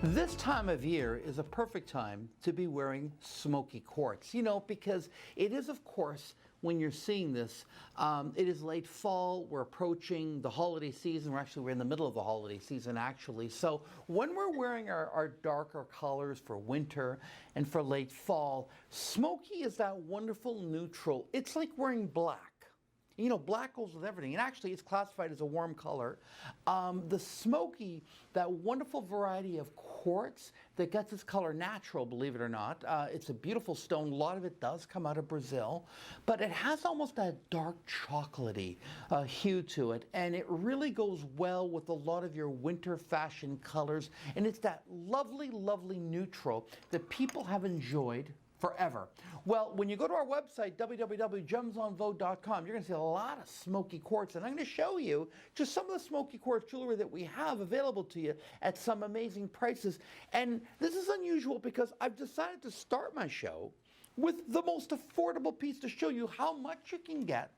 This time of year is a perfect time to be wearing Smokey Quartz, because it is, of course, when you're seeing this, it is late fall, we're approaching the holiday season, we're in the middle of the holiday season actually, so when we're wearing our darker colors for winter and for late fall, Smokey is that wonderful neutral. It's like wearing black. Black goes with everything, and actually it's classified as a warm color. The Smokey, that wonderful variety of quartz that gets its color natural, believe it or not. It's a beautiful stone. A lot of it does come out of Brazil, but it has almost that dark chocolatey hue to it, and it really goes well with a lot of your winter fashion colors, and it's that lovely, lovely neutral that people have enjoyed forever. Well, when you go to our website, www.gemsonvogue.com, you're going to see a lot of Smokey Quartz, and I'm going to show you just some of the Smokey Quartz jewelry that we have available to you at some amazing prices. And this is unusual because I've decided to start my show with the most affordable piece to show you how much you can get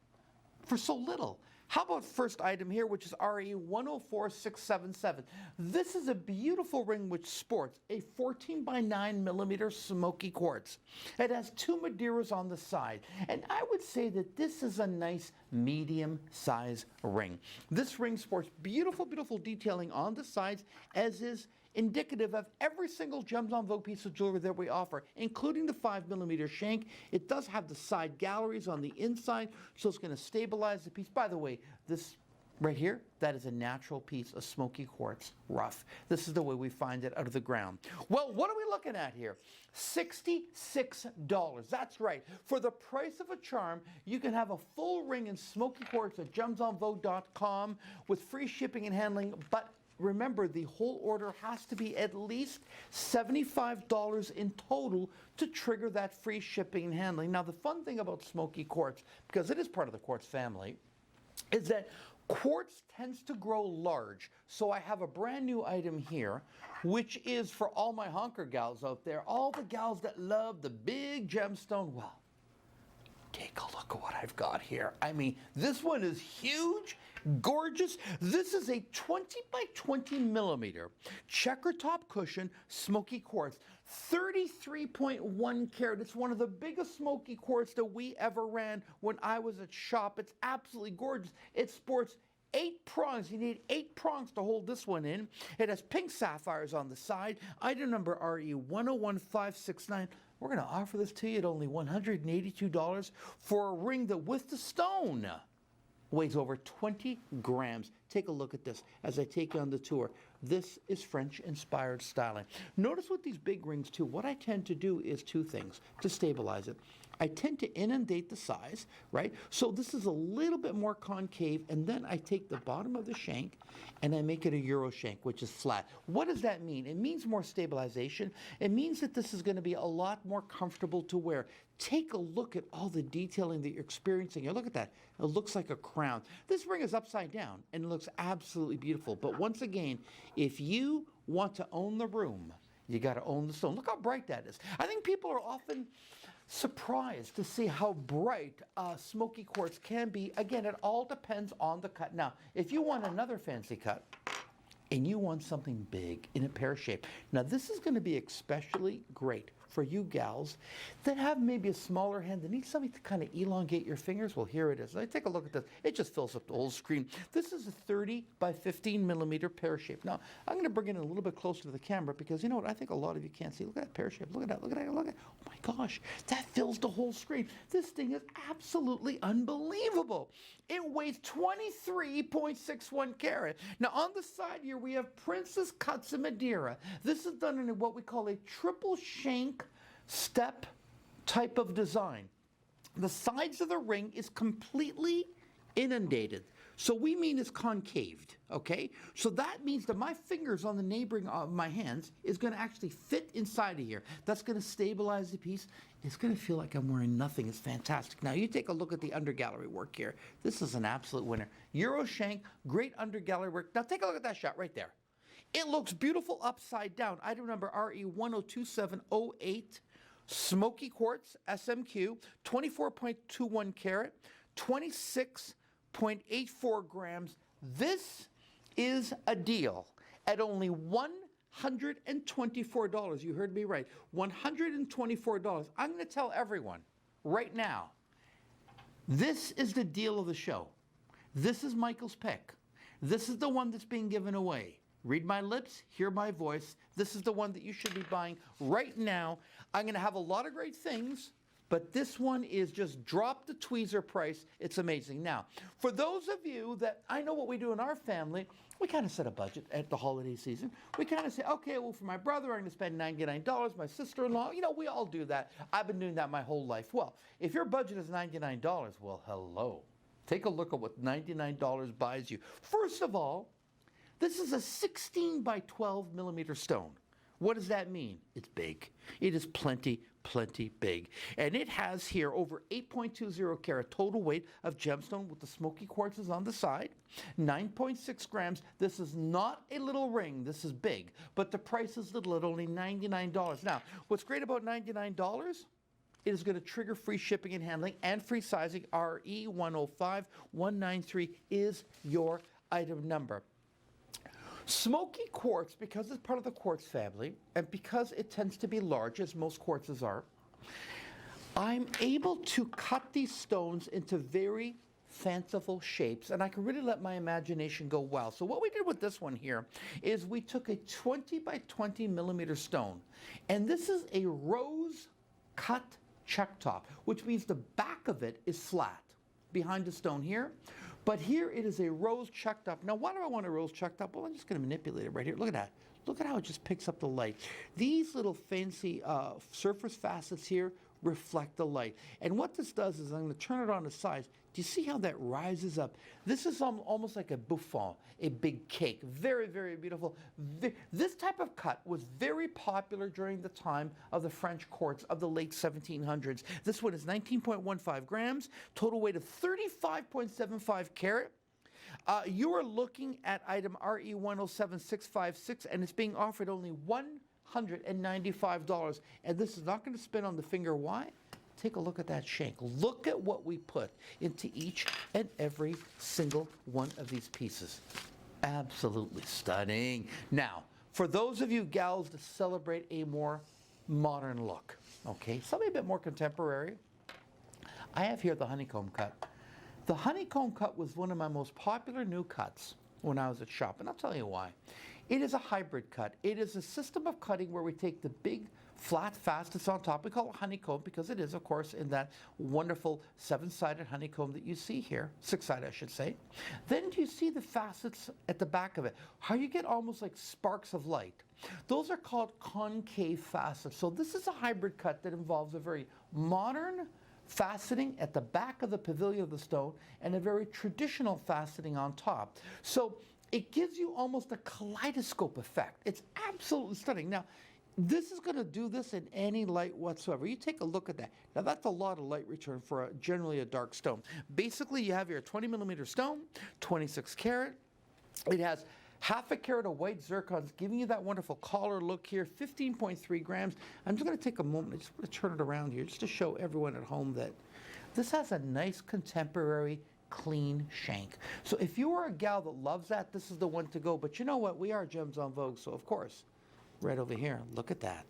for so little. How about first item here, which is RE 104677. This is a beautiful ring which sports a 14 by 9 millimeter Smokey Quartz. It has two Madeiras on the side, and I would say that this is a nice medium size ring. This ring sports beautiful, beautiful detailing on the sides, as is indicative of every single Gems on Vogue piece of jewelry that we offer, including the 5mm shank. It does have the side galleries on the inside, so it's going to stabilize the piece. By the way, this right here, that is a natural piece of Smokey Quartz rough. This is the way we find it out of the ground. Well, what are we looking at here? $66. That's right. For the price of a charm, you can have a full ring in Smokey Quartz at gemsonvogue.com with free shipping and handling, but remember, the whole order has to be at least $75 in total to trigger that free shipping and handling. Now, the fun thing about Smokey Quartz, because it is part of the quartz family, is that quartz tends to grow large. So I have a brand new item here, which is for all my honker gals out there, all the gals that love the big gemstone. Well, take a look at what I've got here. I mean, this one is huge, gorgeous. This is a 20 by 20 millimeter checker top cushion Smokey Quartz, 33.1 carat. It's one of the biggest Smokey Quartz that we ever ran when I was at shop. It's absolutely gorgeous. It sports 8 prongs. You need 8 prongs to hold this one in. It has pink sapphires on the side. Item number RE 101569. We're going to offer this to you at only $182 for a ring that, with the stone, weighs over 20 grams. Take a look at this as I take you on the tour. This is French-inspired styling. Notice with these big rings, too, what I tend to do is two things to stabilize it. I tend to inundate the size, right? So this is a little bit more concave, and then I take the bottom of the shank and I make it a Euro shank, which is flat. What does that mean? It means more stabilization. It means that this is going to be a lot more comfortable to wear. Take a look at all the detailing that you're experiencing. Look at that. It looks like a crown. This ring is upside down, and it looks absolutely beautiful. But once again, if you want to own the room, you got to own the stone. Look how bright that is. I think people are often surprised to see how bright Smokey Quartz can be. Again, it all depends on the cut. Now, if you want another fancy cut, and you want something big in a pear shape. Now, this is going to be especially great for you gals that have maybe a smaller hand that need something to kind of elongate your fingers. Well, here it is. Take a look at this. It just fills up the whole screen. This is a 30 by 15 millimeter pear shape. Now, I'm going to bring it a little bit closer to the camera because you know what? I think a lot of you can't see. Look at that pear shape. Look at that. Look at that. Look at that. Oh my gosh, that fills the whole screen. This thing is absolutely unbelievable. It weighs 23.61 carat. Now, on the side here, we have Princess Cuts in Madeira. This is done in what we call a triple shank step type of design. The sides of the ring is completely inundated. So we mean it's concaved, okay? So that means that my fingers on the neighboring of my hands is going to actually fit inside of here. That's going to stabilize the piece. It's going to feel like I'm wearing nothing. It's fantastic. Now you take a look at the undergallery work here. This is an absolute winner. Euro shank, great undergallery work. Now take a look at that shot right there. It looks beautiful upside down. Item number RE 102708. Smokey Quartz SMQ, 24.21 carat, 26.84 grams. This is a deal at only $1 $124. You heard me right. $124. I'm going to tell everyone right now, this is the deal of the show. This is Michael's pick. This is the one that's being given away. Read my lips, hear my voice. This is the one that you should be buying right now. I'm going to have a lot of great things, but this one is just drop the tweezer price. It's amazing. Now, for those of you that, I know what we do in our family, we kind of set a budget at the holiday season. We kind of say, okay, well, for my brother, I'm going to spend $99. My sister-in-law, we all do that. I've been doing that my whole life. Well, if your budget is $99, well, hello. Take a look at what $99 buys you. First of all, this is a 16 by 12 millimeter stone. What does that mean? It's big. It is plenty big. And it has here over 8.20 carat total weight of gemstone with the Smokey Quartzes on the side. 9.6 grams. This is not a little ring. This is big. But the price is little at only $99. Now, what's great about $99? It is going to trigger free shipping and handling and free sizing. RE105193 is your item number. Smoky Quartz, because it's part of the quartz family, and because it tends to be large, as most quartzes are, I'm able to cut these stones into very fanciful shapes, and I can really let my imagination go wild. So what we did with this one here is we took a 20 by 20 millimeter stone, and this is a rose cut check top, which means the back of it is flat behind the stone here. But here it is a rose checked up. Now, why do I want a rose checked up? Well, I'm just going to manipulate it right here. Look at that. Look at how it just picks up the light. These little fancy surface facets here reflect the light. And what this does is I'm going to turn it on the sides. Do you see how that rises up? This is almost like a buffon, a big cake. Very, very beautiful. This type of cut was very popular during the time of the French courts of the late 1700s. This one is 19.15 grams, total weight of 35.75 carat. You are looking at item RE107656, and it's being offered only $195. And this is not going to spin on the finger. Why? Take a look at that shank. Look at what we put into each and every single one of these pieces. Absolutely stunning. Now, for those of you gals that celebrate a more modern look, okay, something a bit more contemporary, I have here the Honeycomb Cut. The Honeycomb Cut was one of my most popular new cuts when I was at shop, and I'll tell you why. It is a hybrid cut. It is a system of cutting where we take the big flat facets on top. We call it honeycomb because it is, of course, in that wonderful 7-sided honeycomb that you see here, 6-sided, I should say. Then do you see the facets at the back of it? How you get almost like sparks of light. Those are called concave facets. So this is a hybrid cut that involves a very modern faceting at the back of the pavilion of the stone and a very traditional faceting on top. So it gives you almost a kaleidoscope effect. It's absolutely stunning. Now, this is going to do this in any light whatsoever. You take a look at that. Now, that's a lot of light return for generally a dark stone. Basically, you have your 20 millimeter stone, 26 carat. It has half a carat of white zircons, giving you that wonderful collar look here, 15.3 grams. I'm just going to take a moment, I just want to turn it around here just to show everyone at home that this has a nice contemporary clean shank. So if you are a gal that loves that, this is the one to go. But you know what? We are Gems En Vogue, so of course, right over here, look at that.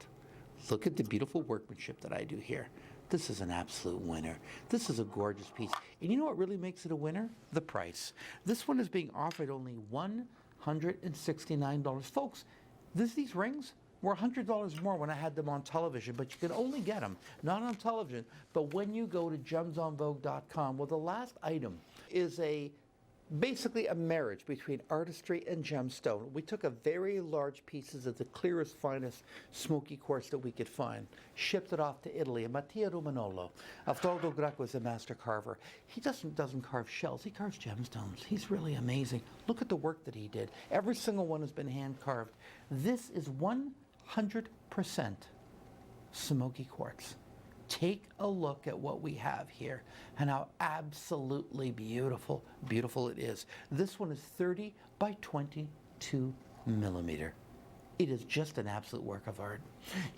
Look at the beautiful workmanship that I do here. This is an absolute winner. This is a gorgeous piece. And you know what really makes it a winner? The price. This one is being offered only $169. Folks, these rings were $100 more when I had them on television, but you can only get them, not on television, but when you go to gemsenvogue.com. Well, the last item is basically a marriage between artistry and gemstone. We took a very large pieces of the clearest, finest smoky quartz that we could find, shipped it off to Italy, and Mattia Romanolo, Alfredo Greco is a master carver. He doesn't carve shells, he carves gemstones. He's really amazing. Look at the work that he did. Every single one has been hand carved. This is 100% smoky quartz. Take a look at what we have here and how absolutely beautiful it is. This one is 30 by 22 millimeter. It is just an absolute work of art.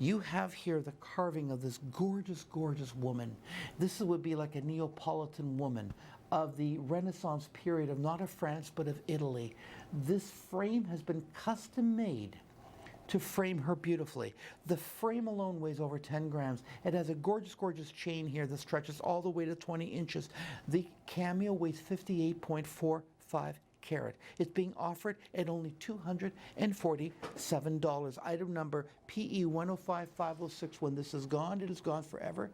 You have here the carving of this gorgeous, gorgeous woman. This would be like a Neapolitan woman of the Renaissance period of not of France, but of Italy. This frame has been custom made to frame her beautifully. The frame alone weighs over 10 grams. It has a gorgeous, gorgeous chain here that stretches all the way to 20 inches. The cameo weighs 58.45 carat. It's being offered at only $247. Item number PE 105506. When this is gone, it is gone forever.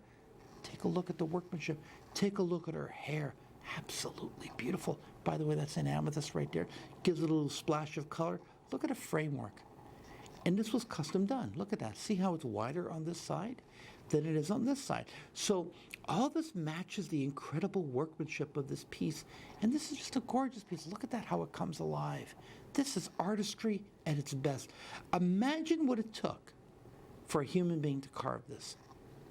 Take a look at the workmanship. Take a look at her hair. Absolutely beautiful. By the way, that's an amethyst right there. Gives it a little splash of color. Look at a framework. And this was custom done. Look at that. See how it's wider on this side than it is on this side. So all this matches the incredible workmanship of this piece. And this is just a gorgeous piece. Look at that, how it comes alive. This is artistry at its best. Imagine what it took for a human being to carve this.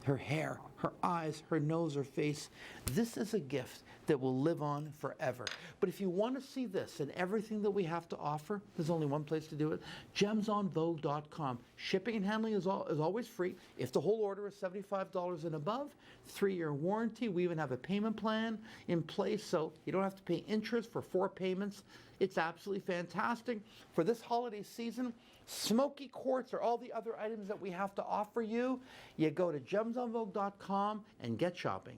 Her hair, her eyes, her nose, her face. This is a gift that will live on forever. But if you want to see this and everything that we have to offer, there's only one place to do it, gemsonvogue.com. Shipping and handling is always free. If the whole order is $75 and above, 3-year warranty. We even have a payment plan in place, so you don't have to pay interest for 4 payments. It's absolutely fantastic. For this holiday season, Smokey Quartz or all the other items that we have to offer you, you go to gemsonvogue.com and get shopping.